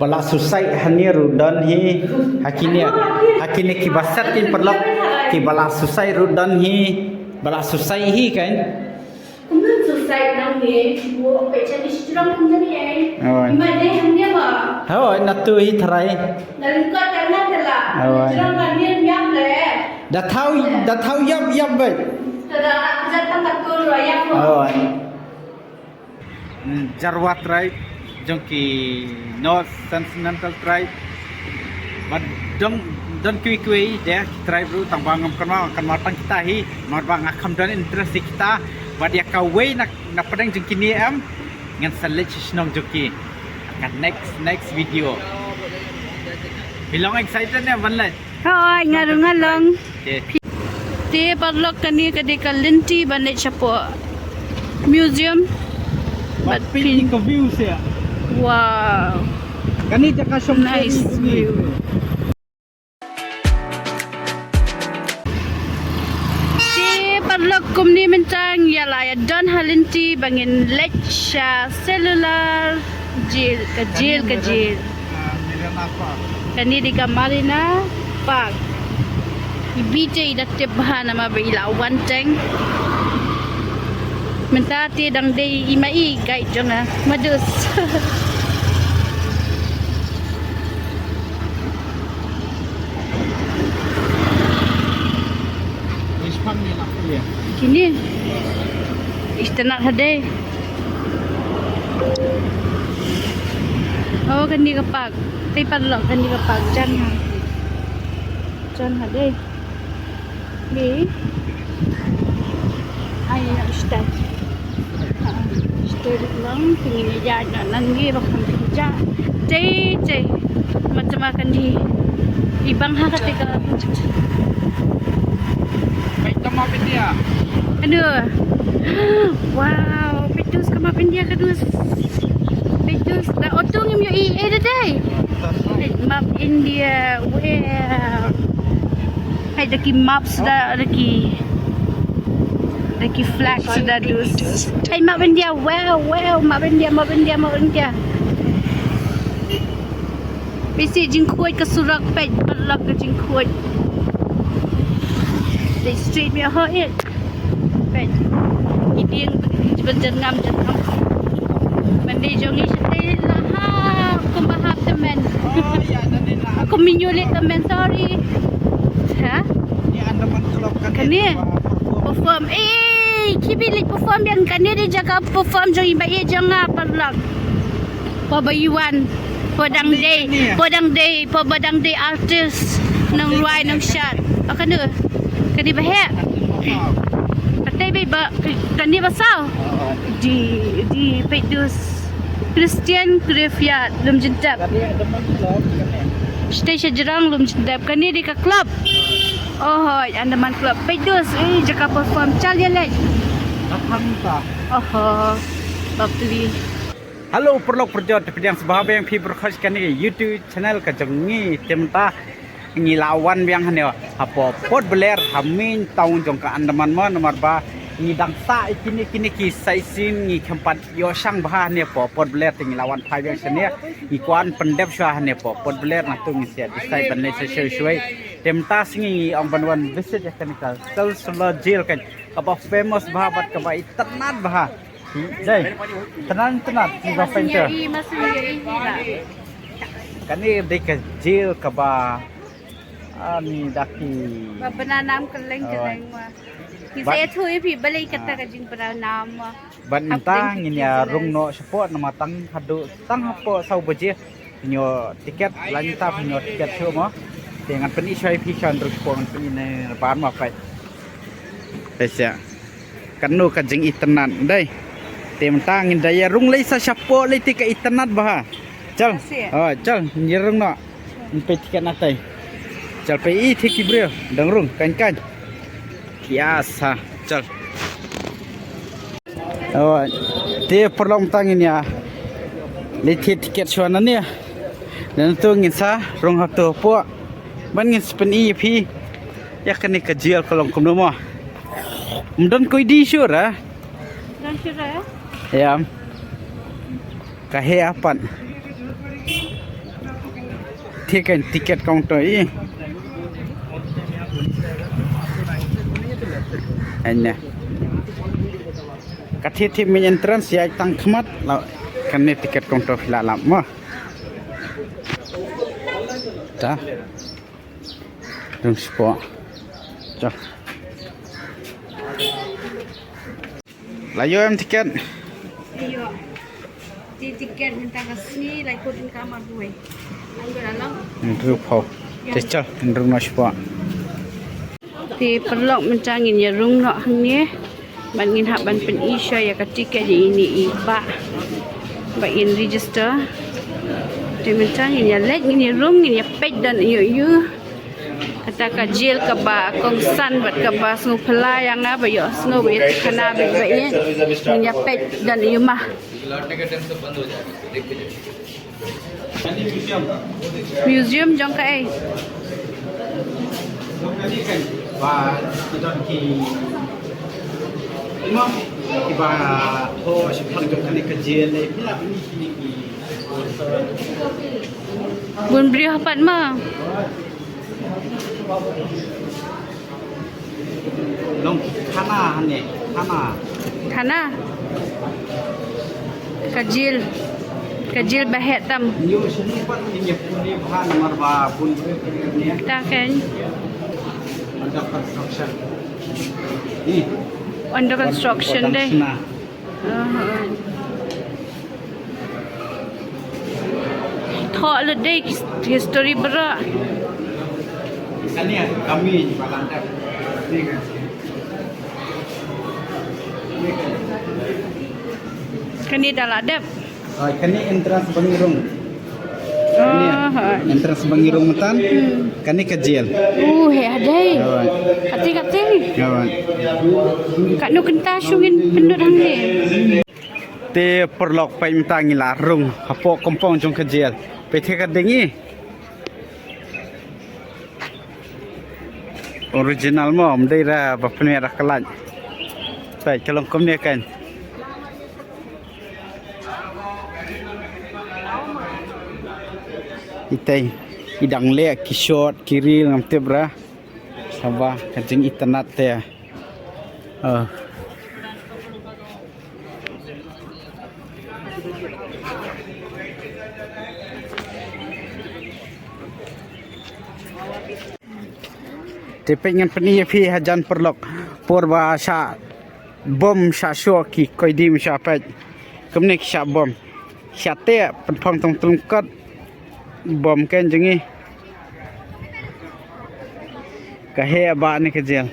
bala susai hani rudan hi hakini kibasat kin perlok ki bala susai rudan hi bala susai hi kan Kumna susai nang ni wo pecha ni strong kumna ni ai. Ima de hamnya ba. Hoi natu hi tharai Nalika karna tela. Strong kan ni yam le. da thau yap vậy Tada aku datang kat tu royak ko. Hoi Jarwat tribe jongki North Continental tribe but don kui dia tribe ru tang bangam kan matang kita hi mat bang akam dan interest kita bad ya kawai nak pedang jongki ni ngan salit snong jongki akan next video Bilong excited ya banlet Hai ngarung-ngalung. okay. Ti parlok kani kadika linti banit chapo. Museum. But pili ko views ya Wow. kani jaka som Nice view. Parlok kumni mentang yala ya don halinti bangin lecture cellular kecil Meron apa kani di Marina Park ibite ida tebha nama beila wanteng mentati dang dei imai guide jonga madus Ispam ni nak ya kini istanat hade oh kani kapak tay parlok kani kapak jan hade ni ay na ustad ustad lang tingin niya na nangi bakang kerja cay macam-macam di ibang hakatika baik tama dia aduh wow petus kemapin dia kedus petus dah otong yung EA today map India where hay daki maps dah daki flag sudah dus hay map India wow map India bisi jingkuat ke surak pej balak ke jingkuat they street me ho it pej iding berjengam mandi jongi sete lah kumbahap temen aku menyulit temen sorry ha ni Andaman Club kan kani perform kibilik perform yang kani dia jaga perform jong iba jangan parlak pabayuan Podang day artist nang ruai nang shot akan dia kani bahaya ba kani basal di pedus Christian graveyard lum jendap tadi Andaman Club kan station jerang lum jendap kani di ka club oh Andaman Club pedus jaka perform chal ya leh datang ta oh babli halo perlok perjot pedang sebab yang pi berkhas kan ni YouTube channel ka jongi temta ngilawan yang hanyo apa pot beler hamin taun jong ka Andaman ma nomor ba ni dangsa kini kisai sin ni kempat yo sang bah ne pot beler ting lawan phai yang sene ni kwan pendep swa ne pot beler na tu ngisia disai ban ne sesuai temta singi ong banwan visit ya kan kal selo jail kan apa famous bahabat ka ba itnat bah Jai, tenang si bapak itu. Kan ni dek jail ka ba ni daki. Bananam keleng mah. Saya thui pi balai kata kajing bananam. Ban entang ini rung no support nama tang hadu tang hapo sau beje. Nyo tiket lanta nyo tiket show mo. Dengan peni syai pi kan terus pon peni ne ban ma pai. Pesia. Kanu kajing itenan dai. Temtang daya rung lai sa syapo lai tika itanat bah. Chal. Oh, chal nyerung no. Pe tiket natai. Chal pe I thiki bro dang rung kan. Kiasa. Chal. Oh, te perlong tangin ya. Lai tiket shuana ni. Dan tu ngin sa rung hak tu po. Ban ngin spen I pi. Ya kan ni kajil kolong kumno mo. Mdon koi di syura. Dan syura Ya. Kahe apan. Peti kan tiket counter ini. Anya. Kathi main entrance ya tang khmat la kan ni tiket counter la lama. Ta. Dum sport. Cha. Layo em tiket. Iyo. Di tiket minta ke sini, like ikutin kamar gue. Ayo dalam. Ndru phau. Techal ndru no sport. Di perlok mencangin ya rung nak hangnya. Bangin hak ban pen isya ya ketika di ini iba. Bangin register. Di mencangin ya let ini rung ini ya page dan iyo. Kata kajil ke ba kongsan buat ke ba snow pelai yang apa yo snow itu kena baiknya ini ya page dan iyo mah. Museum jong kai. Và don ki imam iba ho sipang jok kani kajian le pila ini Bun beri hapat mah. long khana hane khana Kana. Kajil bahet tam. new sini pat ini puni bahan nomor ba pun ni Tak kan? ada construction ini Under construction deh. Thok le deh history berak. Ini kami di Balandap. Ini kan. Kani dah ladap. Kani entrance Bangirung. Kani entrance Bangirung metan. Kani kajil. Hadai. Kati-kati. Kawan. Kak nu kenta syungin pendut hang ni. Te perlok pai mentangi larung. Hapo kompong jong kajil. Pete kadengi. Original mo mdai ra bapne ra kalan. Pai kalong kom ni kan. Itai idang le kishot kiri ngam tebra sabah kajing internet te Tepengan peni pi hajan perlok purba sha bom sha syo ki koidim sha pa kemnik sha bom sha te penpong tong tungkat bom kan jengi kahe ba ni kejel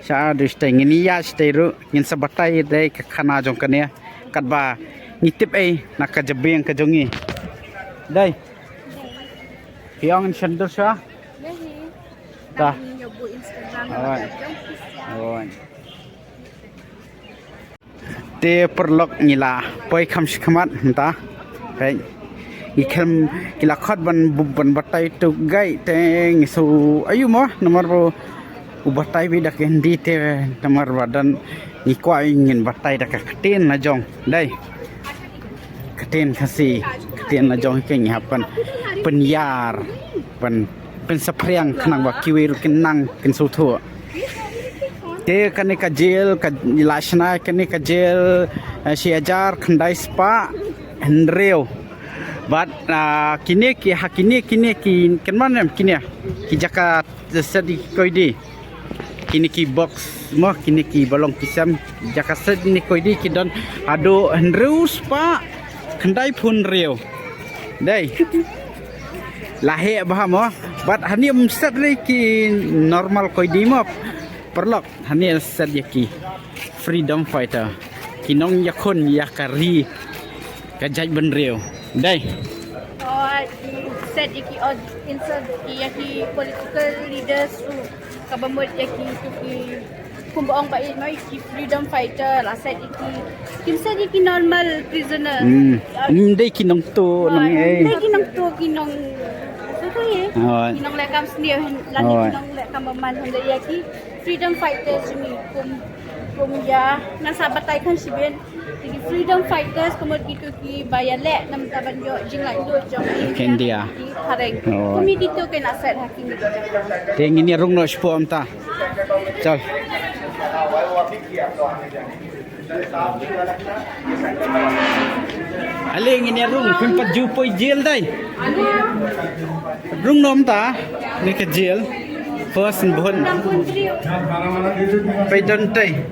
sha disteng ni ya steru ngin sabatai dai ka khana jong kania katba ngitip ai nak kajebeng ka jongi dai piang shandor sha ta te perlok ngila poi kham shikmat ta kai ikham kila khat ban batai tu gai teng su ayu mo nomor bo ubatai bi dak endi te nomor badan ni kwai ngin batai dak katin na jong dai katin khasi katin na jong ke nyapan penyar pen sapriang khnang ba kiwir kinang kin su thu te kani kajil ka lashna kani kajil siajar khandai spa henreu bat kini ki hakini kini ki kenman kini ki jaka sedi koidi kini ki box mo kini ki balong kisam jaka sedi ni koidi ki don ado henreu spa khandai phun reu dai lahe bahamo bat hani set ki normal koidi mo perlok hani set ki freedom fighter kinong yakon yakari kajaj benreu dai set iki insert yaki political leaders kabamot yaki ki kumbaong bai mai ki freedom fighter la set iki normal prisoner dai kinong to nang dai kinong to kinong tu ye kinong lekam sendiri lan kinong lekam baman handa yaki freedom fighters ni kum ya nasabatay kan sibin freedom fighters kemudian gitu ki bayalek nam taban yo jing lai do jong Kendia. kareng Oh. kumi dito kay naset hakim dito Te ngini rung no spo amta. Chal. Ale ngini rung pimpat jupoi jail dai. Rung nom ta ni ke jail. First and bon. Nang country Pai don tai.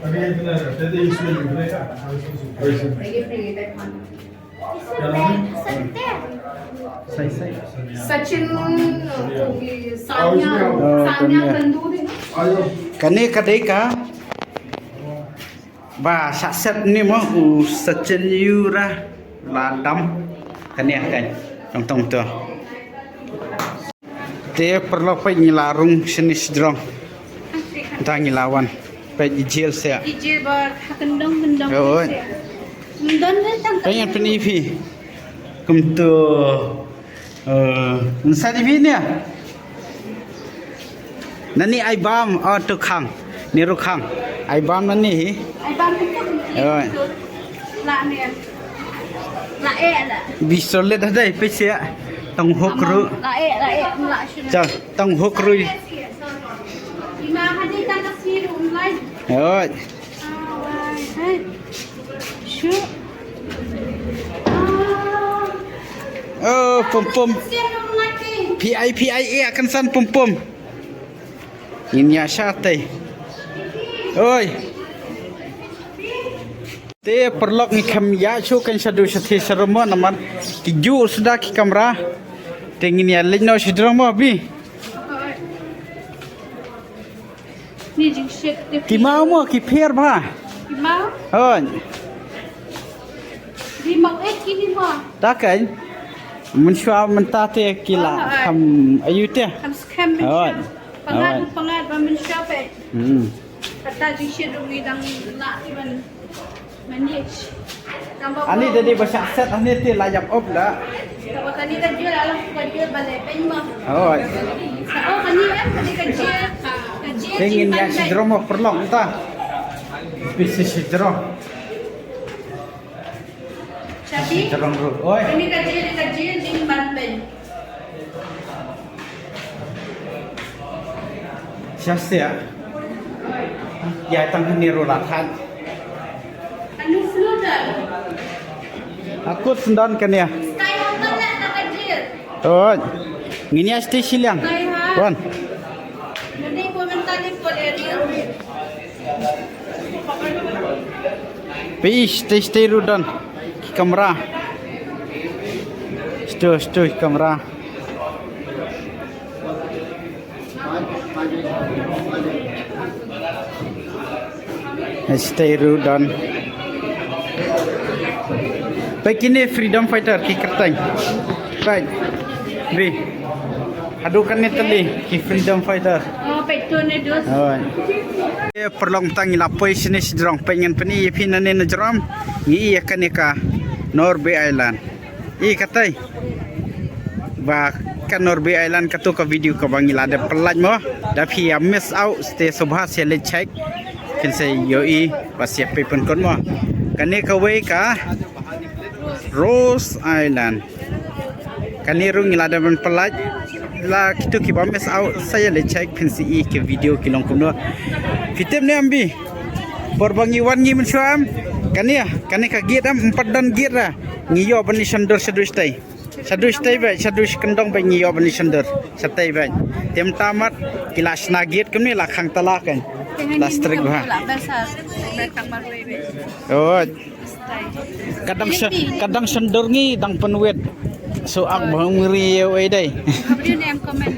Sai sai. Sachin Sanya Sanya Randu Kani kadai ka. Ba sakset ni mo u Sachin Yura ladam. Kani akan tong tong tu. Te perlu pai ngilarung senis drong. Entah ngilawan. Pai jil saya. Ije ba kendang Oh. Mendon tang Pengen penipi. Kum tu nsa di ni ya. Nani ai bam tu khang. Ni ru khang. Ai bam nani. ai ban ko Oh. la ne la la Bisa let dah dai pai sia. Tong hok ru. la la shuna Chal tong hok ru. Ima hadi tang kasir online Oh. hai shu Oh pom pom. kasir online PI akan san pom pom. Ini asyate. Oi. Te perlok ni kam ya chu kan sadu sathi sarmo naman ki ju sudah ki kamera. Te ngini ya leno sidromo bi. ni jing shit de Ki mau mo ki pher ba. mau Oi. di mau kini mo Takan. Mun shwa menta te kila kam ayu te. kam scam Oh. pangat ba min shop kata jing shit rungi dang la man manage Ani tadi bahasa set ani te layap op dah. Kalau kanina dia alam kerja balik mo. Oh. Oh kanina kerja Pengen ya sidromo perlok ta. Bisa sidrom. Jadi Sidrom ru. Oi. ini kerja di Banten. Siapa ya? Ya tang ni ru lathan. Anu flu dah. Aku sendan kan ya. Sky hotel nak kerja. Oh. Ngini asti silang. Tuan. Jadi komentari area. Pis stay rudan. Kamera. Stu kamera. Stay rudan. Baik ini freedom fighter ki kertang. Baik. Bi. Adukan ni tali ki freedom fighter. Oh petrol ni dos. Oh. Perlong tangi lapoi sini sedrong pengen peni pinane najram ngi akan ka Norway Island. I katai. Ba kan Norway Island katu ka video ka bangila ada pelaj mo da phi miss out stay subha se le check kin say yo I pasiap pe pun kon mo. Kani ka we ka Rose Island. Kani ru ngila ada pelaj la kitu ki ba miss out saya le check pin si ke video kilong kuno. Fitem ni ambi. Borbangi wan ngi mensuam. Kani ka git am 4 dan git ra. Ngiyo bani sandor sadu stai. Sadu stai ba sadu kendong ba ngiyo bani sandor. Satai ba. Tem tamat kilas na git kemni la khang tala kan. Lastrik ba. Besar. Belakang marwebe. Oh. Kadang sandor ngi dang penwet. So ak bang riyo ai dai. Abdi name comment.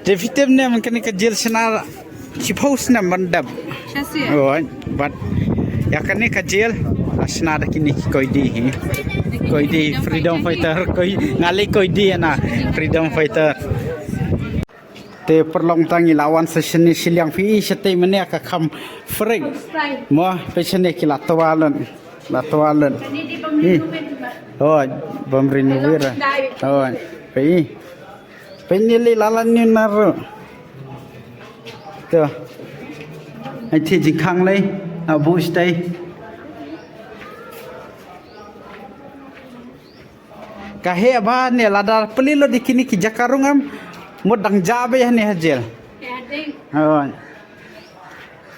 Defitem ne man kani ka jil sena si post na mandab. Syasi. Oh, but ya kani ka jil asna da kini koi di. Koi di freedom fighter koi ngali koi di na freedom fighter. Te perlong tangi lawan seseni siliang fi sete mene ka kham freng. Mo pesene ki latwalan. Ini di pemilu Oh, bamrin wira. Oh, pai. Penili lalan ni naru. Tu. Ai thi jing khang lai. Abu stay. Kahit apa ni ladar pelilo di kini ki Jakarung am mudang jabe ya ni hajel. Ya ding. Oh.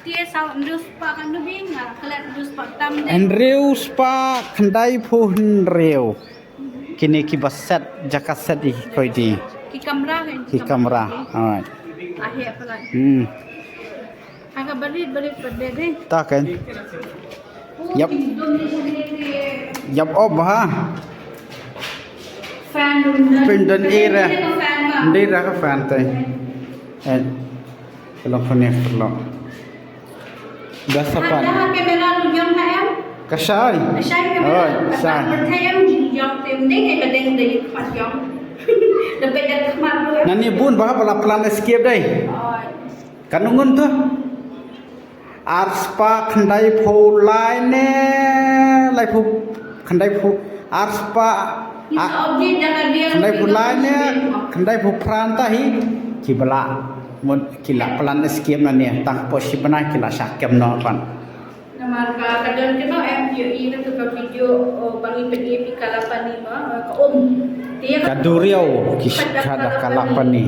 Dia saw dus pa kan du bing kelat dus pa tam ding. Andrew spa kandai pun reu. Kini ki baset jakaset di koi di Ki kamera kan. ki kamera. Oh. Akhir apa lagi? Agak berit pada ding. Tak kan? Yap. Yap ob ha. Fan Pindan era. Ndira ka fan tay. Pelong phone pelong. Dah sapan. Ada kamera lu jom em. Kasai. Sai Oh, kamera. sai. Bertayam jom tim ding ai badeng dari pas jom. Lebih dah kemat lu. Nani bun bah pelan escape dai. Oh. Kanungun tu. Arspa khandai pho lai ne lai pho khandai pho arspa Itu objek jangan dia. khandai pho lai ne khandai pho pranta hi kibala mun kila pelan escape na ne tang po si bana kila sakem no kan. Nama kadang kita MPI itu ke video bangi PDP kalapan ni ka dia Kaduriau kisada kalapan ni.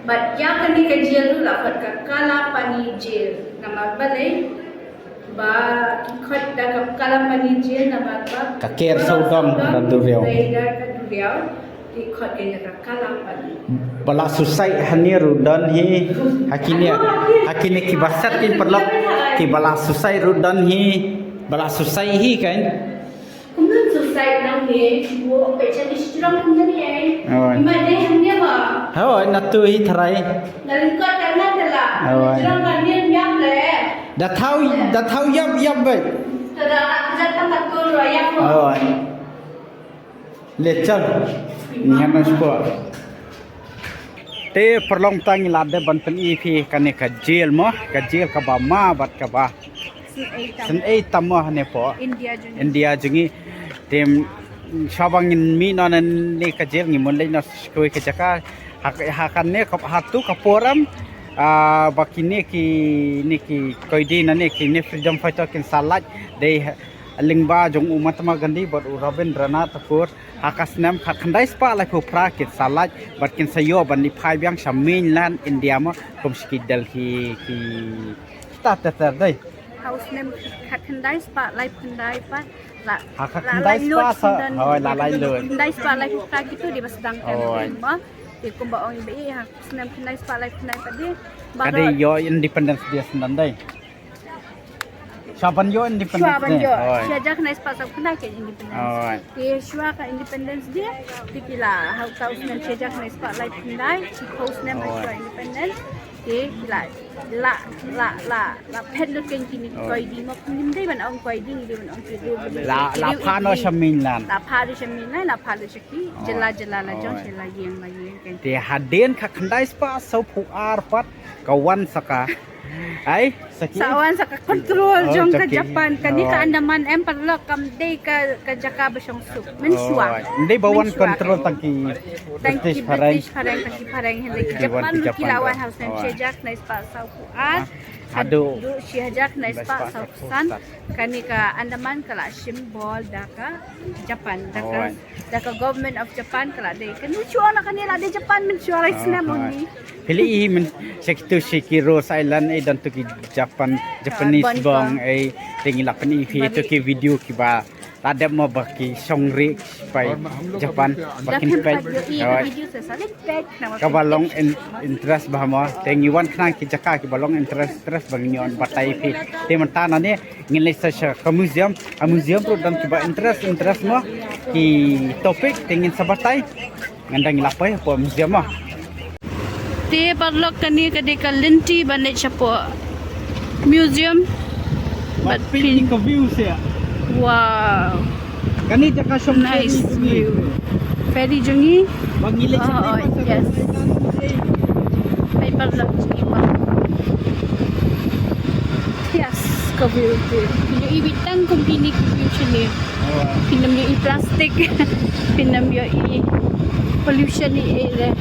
Baca kan ni kajian tu lah kat kalapan ni jail. Nama balai ba kikot dah kalapan ni jail nama ba Kaker saudam Kaduriau. Kaduriau kikot kaya kalapan ni. Bala susai hani rudan hi hakini kibasat kin perlok ki bala susai rudan hi bala susai hi kan. Kemudian selesai nang ni, buat pecah di sejarah kemudian ni. Oh. Ima deh hanya ba. Hoi natu hi tharai. Lalu kau karena telah. Oh. Sejarah kan dia nyam le. Da thau yap bai. Sudah nak tempat tu royak. Hoi. Lechan. Ni hana sport. Te perlong tangi lade banten EP kane ka jail mo ka jail ka ba ma bat ka ba. Sen ei tamah ne po. India jungi tem shabangin mi nanan ne ka jail ngi mulai na skoi ke jaka hakan ne kap hatu kaporam bakine ki koidi na ne ki ne freedom fighter kin salat dei lingba jong umat ma gandi bot Robin Rana takur hakas nam khandai spa la ko prakit salat bat kin sayo ban ni phai byang shamin lan India ma kom ski Delhi ki ta dai House name Khandai Spa Life Khandai pa la Khandai Spa hoi la lai le Khandai Spa Life Khandai gitu di basdang campaign mo di kumbaong ibi House name Khandai Spa Life Khandai pa di kade yo independence dia sendan dai Shaban yo independence dia hoi siaja Khandai Spa Sab Khandai ke independence hoi di shua ka independence dia dipila House name siaja Khandai Spa Life Khandai di house name shua independence di la pet lu ken kini koi di mo nim dai ban ong koi di di ban ong ti du la phano shamin lan la pha di shamin la pha lu shaki jela la jong jela yeng ken te haden ka Khandai Spa so phu ar pat kawan saka ai saki sawan sa control jong ka saki. Japan kani ka Andaman em parlo kam dei ka Jakarta syong su men shua ndai bawan control tangki British parang hindi Japan kilawan house name Shejak na spa sa Puan Ado Shejak na spa sa Pusan kani ka Andaman kala symbol daka Japan daka government of Japan kala day kanu chua na kanila day Japan men chua rights na mo ni pili men sektu Shikiro Island ai dan tu ki Japanese bang ai tingi lapan itu ki video ki ba ada mo baki songri pai Japan bakin pai kabalong interest bahama tengiwan kna ki jaka ki balong interest bangion batai pi te mantana ne ngilai sa ka museum pro dan ki ba interest mo ki topik tengin sabatai ngandang lapai po museum mo te parlok kani ka de kalinti banai chapo museum but pili ka views ya. Wow, Kani jaka som nice view. Ferry jungi. Bangilay sa Yes. May parlok jungi pa. Yes, ka view. Yung ibitang kung pinik view siya niya. Pinam yung i-plastic. Pinam yung i-pollution ni air.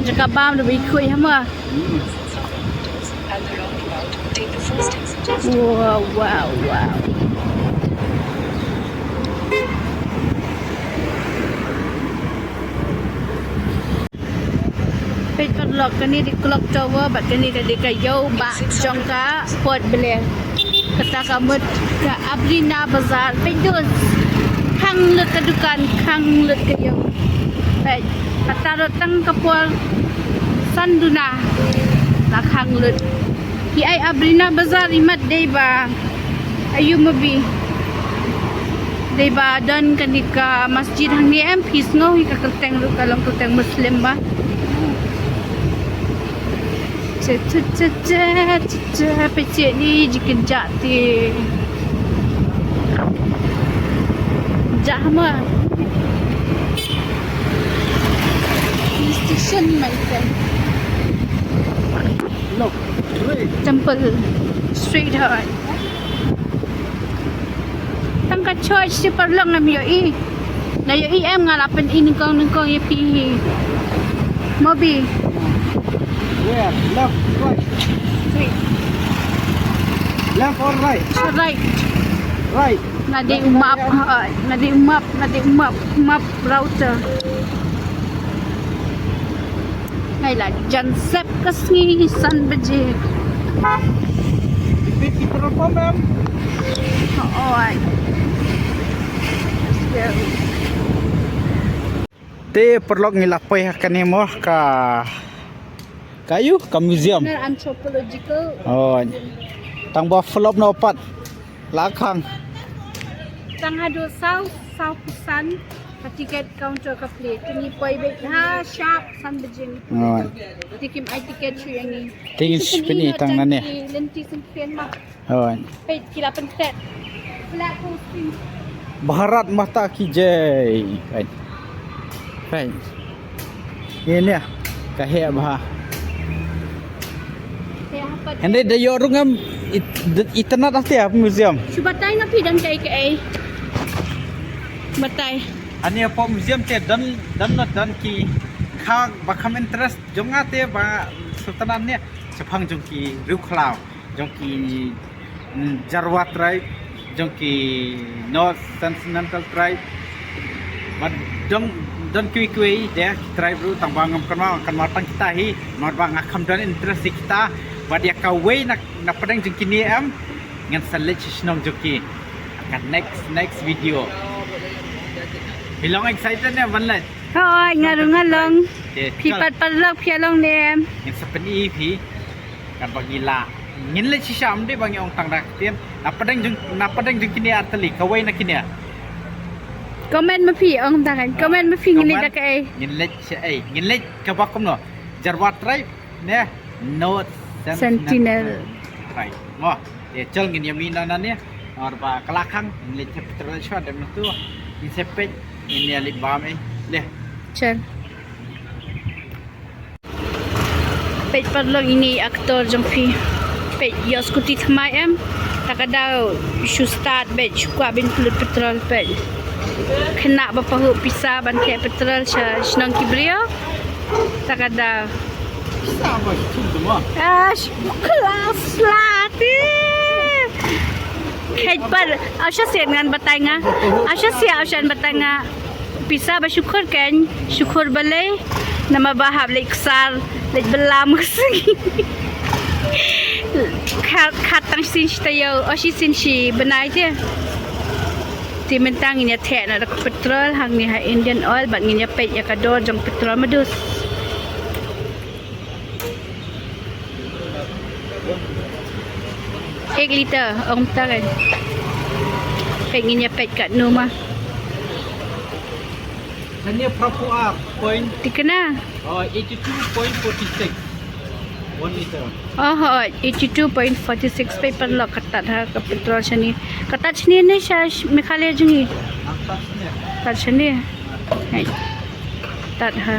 Jaka bam na may kuy hama. Wow, wow, wow. Page padlock kani di clock tower bat kani di kayo ba jongka Port Blair. Kata kamut ka Abrina Bazaar. Page khang lut ka dukan khang lut kayo. Page patarot tang kapol sanduna la khang lut. Hi ay Abrina Bazaar imat day ba ayu mabi. Day ba dan kani ka masjid hang ni em peace no hi ka kalteng lu kalong kalteng muslim ba. Pecik ni dikejak ti. Jahma. Station my friend. Look, Temple straight hard. Tangka church si parlang na miyo i. Na yo i em ngalapan ini kong ya pihi. Mobi. where? Left, right. Wait. Left or right? Right. Right. Nadi umap, map router. Ngayon, dyan sep kasi san baje. Repeat kita apa, ma'am? Oo, ay. Let's go. Te perlu ngilapay kanimo ka kayu ka museum. Anthropological. Oh. Tang buffalo no pat. Lakang. Tanghado South Busan. Tiket counter ka plate. Kini poi bet ha sharp san baje. Oh. Tikim ay tiket siya yang ni. Tingin spini tang nane. Lenti sempian mak. Oh. Pet kila pentet. Flat posting. Bharat mata ki jai. Right. Right. Ini ya. Kahya bah. Kaya apa? Hende de yorungam itana dah tiap museum. Subatay nga pidang kay kay. Batay. Ani apa museum te dan ki khang bakam interest jongate ba sultanan ne sepang jongki rukhlaw jongki Jarwa tribe jongki North Continental tribe but don kui dia tribe ru tang bangam kan matang kita hi mar bang akam dan interest kita ba dia kawai nak padang jongki ni am ngan salaj snong jongki akan next video. Hilong excited na banlat. Oo, ngalong. Okay, Pipat palok pialong nem. yang seperti ini kan bagila. Ngin le sisam de bang yung tang raktian. Napadang jung kini artali kawai na kini. Komen mapi ang tangan. Komen mapi ngilit na kay. Ngin le kabakom no. Jarwa tribe ne North Sentinel. Right. Mo, ye chal ngin yamina na ne. Or ba kalakang ngin le chapter shot dem tu. In sepet ini alip bam leh. Chan. Pet palok ini aktor jompi. Pet yos kuti thamai em. Takadaw should start bet chukwa bin kulit petrol pet. Kena bapahu pisa ban ke petrol sya snang kibrio. Takadaw. Sama tu semua. Ash, kelas lati. Kait par, asya sian ngan batay nga. Asya siya asyan batay nga. Pisa ba syukur kan? Syukur balay. Na mabahab like sar, like belam kasi. Katang sin tayo, asya sin si benay dia. Timentang inya tek na petrol hang ni ha Indian oil bat nginya pet ya kador jong petrol medus. Ek liter om taran. Pengen ya pet kat rumah. Hanya Papua point Dikena. 82.46 1 liter. Oh, 82.46 paper lock ketat ha ke petrol sini. Ketat sini ni saya Meghalaya jungi. Atasnya. Ketat sini. Hai. Ketat ha.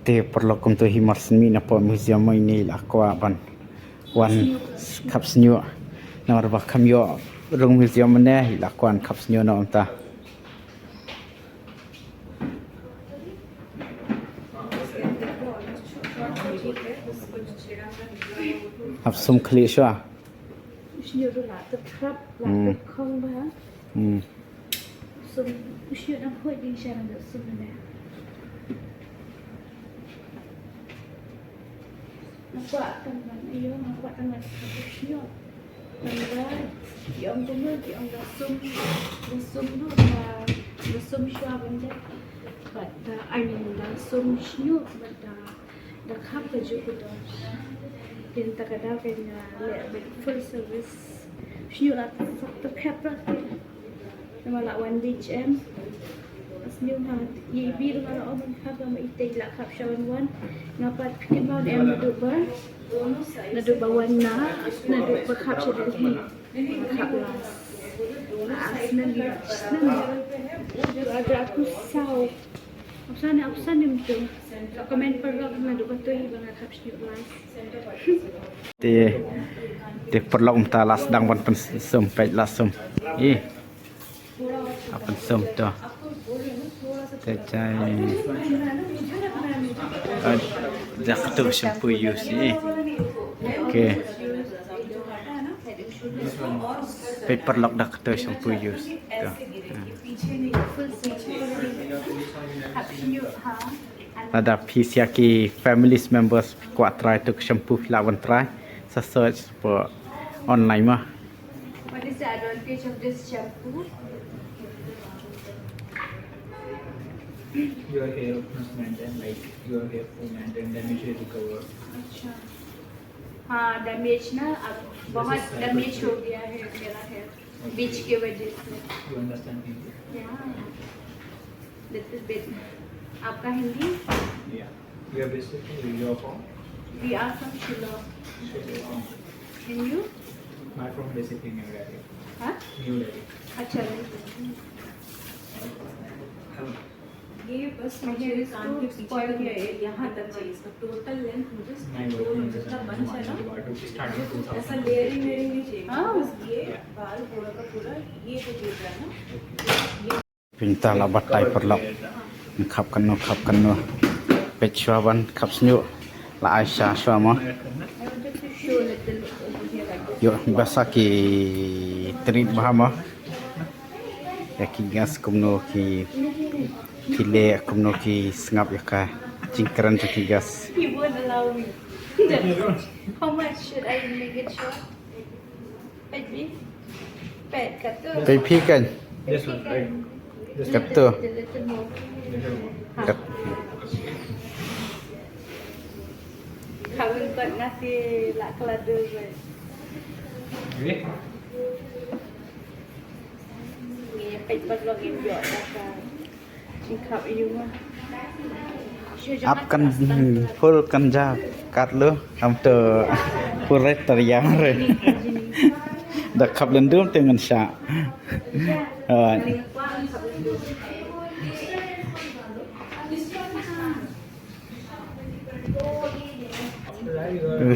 Te perlu untuk himar seni apa museum ini lakwa ban. Wan kap senyu. Nomor bakam yo rong museum mana lakwan kap senyu no entah. hab sum kli shwa Usnyo do la tetap la kong ba. Sum usnyo nang hoi ding sha na sum na. Nampak tangan ayo nampak tangan usnyo. Tangan yang tunggu yang sum do la sum shwa benda. But I mean la sum usnyo but the khap ka ju ko do. Din takada kena le full service usnyo la tak khap ra. Nama la one beach asniu ha ye bir ngara omen khap ma itay la khap shawan wan ngapat pikin ba nadu ba nadu ba wan nadu ba khap shawan khap las asnan ada aku sau apsan nim tu komen per log nadu ba tu ibang khap shawan las te perlok ta las dang ban pen sum pej las sum apa sum tu Cacai dah tu shampoo use ni. Okay. Paper lock dah tu shampoo use. Ada pisiaki family members kuat try tu shampoo lawan try. Search for online mah. What is the advantage of this shampoo? Your hair must maintain, like your hair will maintain, damage will recover. अच्छा हाँ डैमेज ना अब बहुत डैमेज हो गया है मेरा हेयर बीच के वजह से You understand Hindi? Little bit आपका Hindi Yeah. You are basically you are from we are from Shillong and you not from basically New Delhi. हाँ New Delhi. अच्छा ये बस मुझे कान के पीछे तक यहाँ तक चाहिए इसका टोटल लेंथ मुझे जितना बंच है ना ऐसा लेयरिंग नहीं चाहिए बस ये बाल पूरा का पूरा ये जो गिर रहा है ना Pinta la batai perlok. Khap kanu. Pej shwa ban khap snyu. La Aisyah shwa mo. Show little Yo basa ki trit bahama. Ya ki gas kumno ki kile kumno ki sengap ya ka cingkeran ki gas. he won't allow me how much should I make it short pet me pet kata Pe pi kan This one, right? This kata little more kat Kawin kot nasi lak kelada kot. Really? Ni pet pat login biar dah cingkap you mah. ap kan full kan ja kat lo am to full ret teriang re da khap len dum tengan sha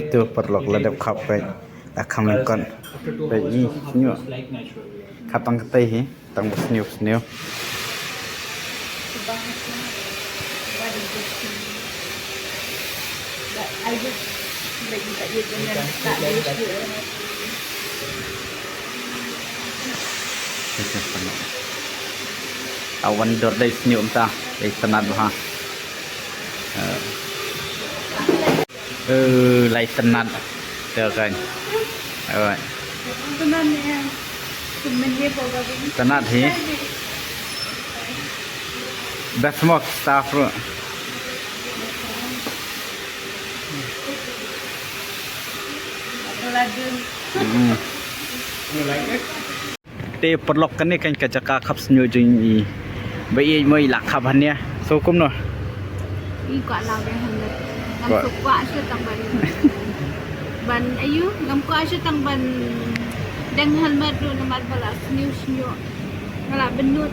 itu perlok ledap khap pe da kham kon pe ni nyu Like natural. khap tang tai hi tang sniu I just bagi tak dia dengan tak dia shoot. awan dor dai sniu ta dai tanat ha lai tanat được rồi rồi Teman ni teman dia bawa bagi. tanat hi best smoke staff ro Kelada. You like it? te perlok kan ni kan kajaka khap snyu jing i bai moi la khap han nia so kum no I kuat lau dia hendak. Kuat. Ngam kuat shoot tang ban. Ban ayu ngam kuat shoot tang ban. Dang helmet tu nama bala snyu. Bala benut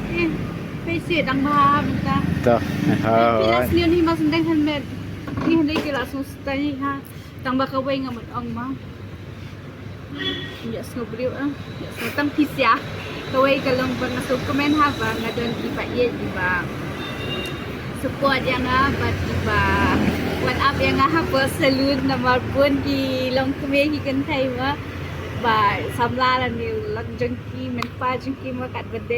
Pesi dang bah minta. to Pila ha snyu ni mas dang helmet. Ni hendak kira sustai ha. Tang ba kawai ngam ong ma. Ya snobriu ya tang pisya. Kawai kalong ban masuk komen ha ba ngadon iba ye iba support yang ba iba วันอัพยังไงฮะเปิดสลูนนำมาปวนกีลงคุเมกีกันไทยว่าบ่ายสำลาละนิวลังจังกีมันป้าจังกีมากัดบันได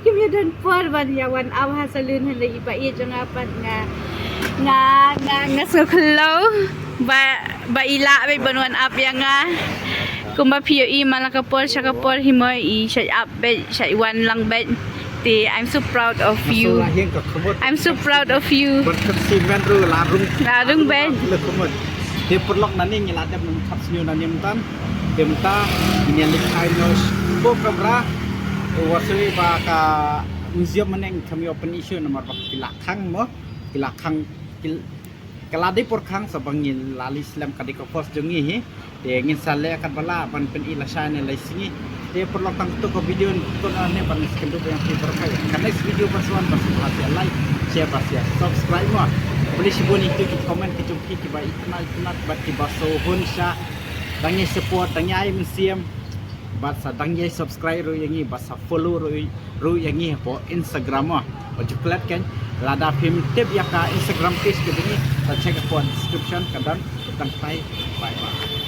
คิมยาดันเปิดวันยาวันอัพฮะสลูนเห็นเลยอีปะเอจังอาปันงาสุขโลba ila ba banwan up yang kung ba POE malakapol siya kapol himoy i siya up ba siya iwan lang ba ti I'm so proud of you Masulahin ka kumot. I'm so proud of you Berkesimen ru larung ben le kumot. Dia perlok nani ngiladap nang kap senyu nani mentan. Dia menta nyalik ainos bo kamera. Wasui ba ka museum meneng kami open issue nomor ba kilakang mo. Kilakang kaladi por khang sabangin lali islam kadiko post jungi hi. Dia ngin sale akan bala ban pen ilasane lai singi. Dia perlu tang tu ko video tu ane ban skendu yang fitur kai. Karena video persuan bersebelah like, share basia, subscribe mo. Boleh sibun itu ki komen ki jumpi ki ba itna bat ki baso hun sha. Dangi support dangi ai museum. Bat sa dangi subscribe ru yangi bat sa follow ru yangi po Instagram mo. Ojuklat kan lada phim tip ya ka Instagram page ke ni. Check upon description kadang bye bye.